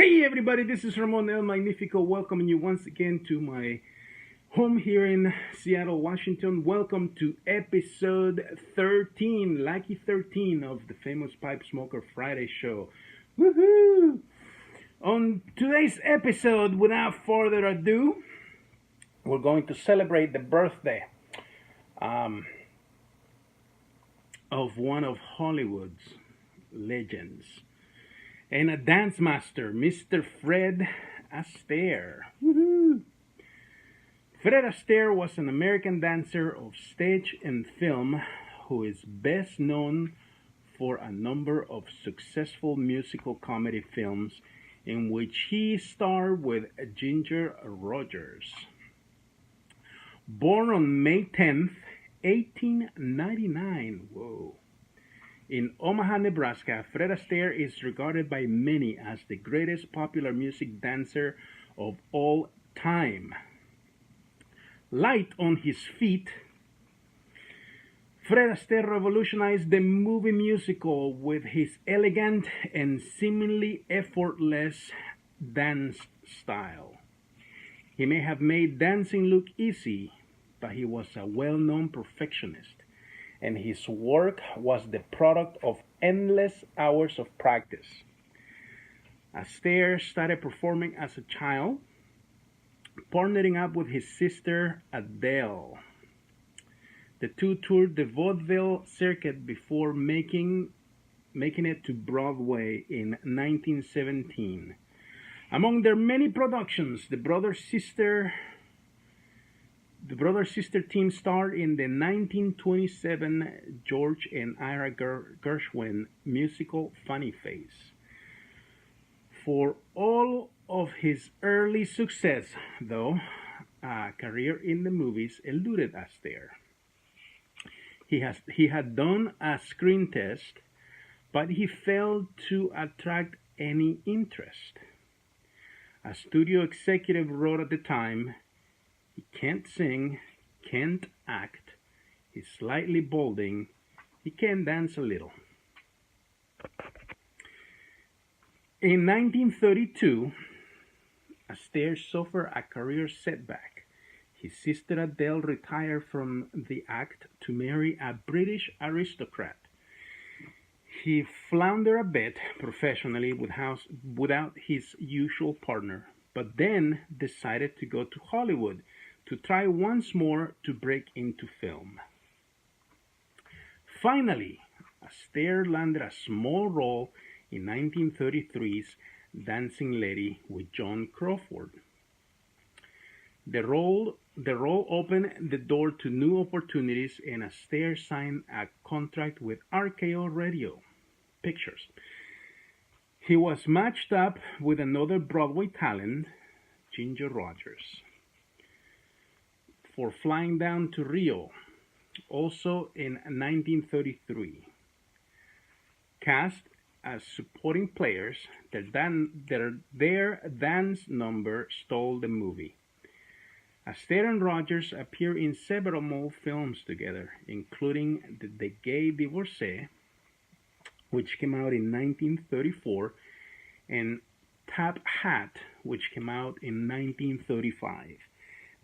Hey everybody, this is Ramon El Magnifico welcoming you once again to my home here in Seattle, Washington. Welcome to episode 13, lucky 13 of the famous Pipe Smoker Friday show. Woohoo! On today's episode, without further ado, we're going to celebrate the birthday of one of Hollywood's legends and a dance master, Mr. Fred Astaire. Woohoo! Fred Astaire was an American dancer of stage and film who is best known for a number of successful musical comedy films in which he starred with Ginger Rogers. Born on May 10th, 1899, whoa, in Omaha, Nebraska, Fred Astaire is regarded by many as the greatest popular music dancer of all time. Light on his feet, Fred Astaire revolutionized the movie musical with his elegant and seemingly effortless dance style. He may have made dancing look easy, but he was a well-known perfectionist, and his work was the product of endless hours of practice. Astaire started performing as a child, partnering up with his sister Adele. The two toured the vaudeville circuit before making it to Broadway in 1917. Among their many productions, the brother-sister team starred in the 1927 George and Ira Gershwin musical Funny Face. For all of his early success, though, a career in the movies eluded Astaire. He had done a screen test, but he failed to attract any interest. A studio executive wrote at the time, "He can't sing, can't act, he's slightly balding, he can dance a little." In 1932, Astaire suffered a career setback. His sister Adele retired from the act to marry a British aristocrat. He floundered a bit professionally without his usual partner, but then decided to go to Hollywood to try once more to break into film. Finally, Astaire landed a small role in 1933's Dancing Lady with Joan Crawford. The role opened the door to new opportunities, and Astaire signed a contract with RKO Radio Pictures. He was matched up with another Broadway talent, Ginger Rogers, for Flying Down to Rio, also in 1933. Cast as supporting players, their dance number stole the movie. Astaire and Rogers appear in several more films together, including The Gay Divorcee, which came out in 1934, and Top Hat, which came out in 1935.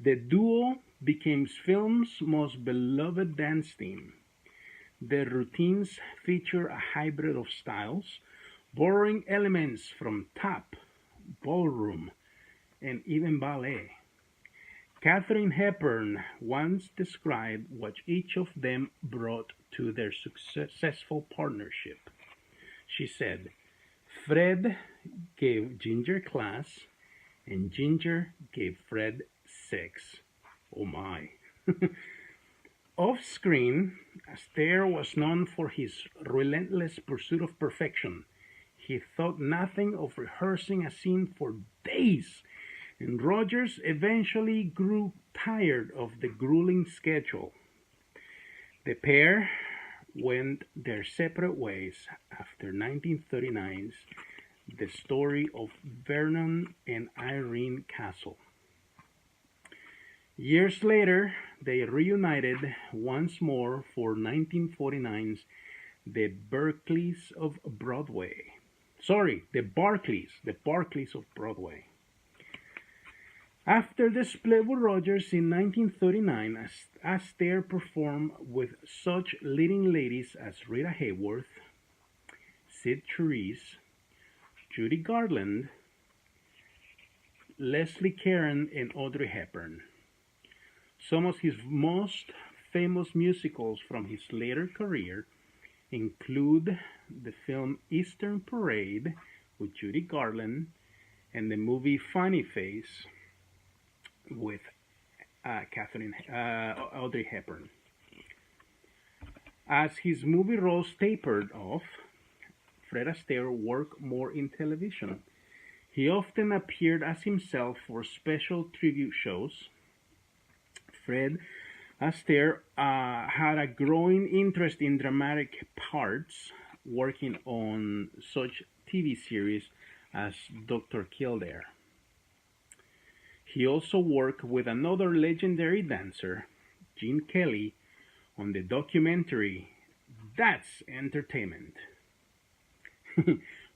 The duo became film's most beloved dance team. Their routines feature a hybrid of styles, borrowing elements from tap, ballroom, and even ballet. Katharine Hepburn once described what each of them brought to their successful partnership. She said, "Fred gave Ginger class, and Ginger gave Fred sex." Oh my. Off screen, Astaire was known for his relentless pursuit of perfection. He thought nothing of rehearsing a scene for days, and Rogers eventually grew tired of the grueling schedule. The pair went their separate ways after 1939's The Story of Vernon and Irene Castle. Years later, they reunited once more for 1949's The Berkeleys of Broadway. Sorry, the Barclays of Broadway. After the split with Rogers in 1939, Astaire performed with such leading ladies as Rita Hayworth, Sid Therese, Judy Garland, Leslie Caron, and Audrey Hepburn. Some of his most famous musicals from his later career include the film Eastern Parade with Judy Garland and the movie Funny Face with Audrey Hepburn. As his movie roles tapered off, Fred Astaire worked more in television. He often appeared as himself for special tribute shows. Fred Astaire had a growing interest in dramatic parts, working on such TV series as Dr. Kildare. He also worked with another legendary dancer, Gene Kelly, on the documentary That's Entertainment,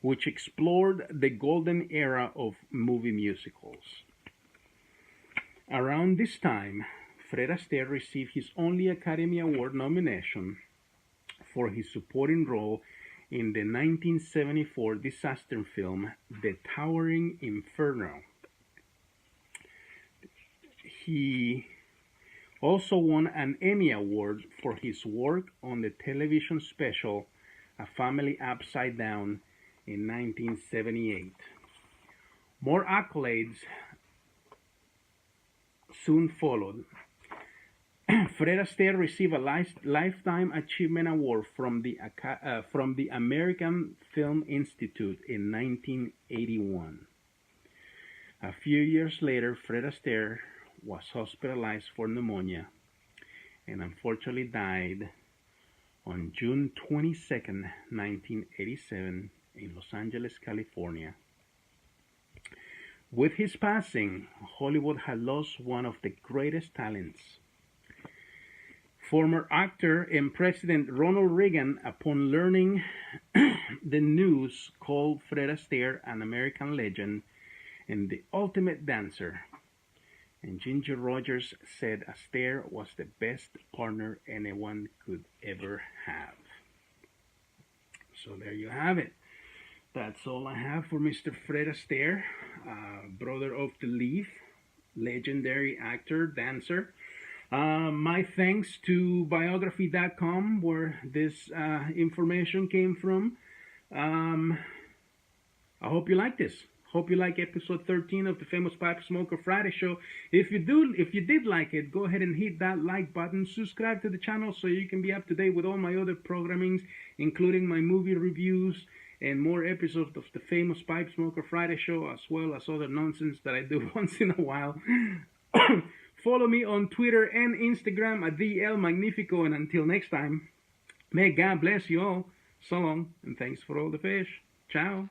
which explored the golden era of movie musicals. Around this time, Fred Astaire received his only Academy Award nomination for his supporting role in the 1974 disaster film The Towering Inferno. He also won an Emmy Award for his work on the television special A Family Upside Down in 1978. More accolades soon followed. Fred Astaire received a Lifetime Achievement Award from the American Film Institute in 1981. A few years later, Fred Astaire was hospitalized for pneumonia and unfortunately died on June 22, 1987 in Los Angeles, California. With his passing, Hollywood had lost one of the greatest talents. Former actor and President Ronald Reagan, upon learning the news, called Fred Astaire an American legend and the ultimate dancer. And Ginger Rogers said Astaire was the best partner anyone could ever have. So there you have it. That's all I have for Mr. Fred Astaire, brother of the Leaf, legendary actor, dancer. My thanks to biography.com, where this information came from. I hope you like this. Hope you like episode 13 of the Famous Pipe Smoker Friday Show. If you did like it, go ahead and hit that like button. Subscribe to the channel so you can be up to date with all my other programmings, including my movie reviews and more episodes of the Famous Pipe Smoker Friday Show, as well as other nonsense that I do once in a while. Follow me on Twitter and Instagram at the Magnifico. And until next time, may God bless you all. So long, and thanks for all the fish. Ciao.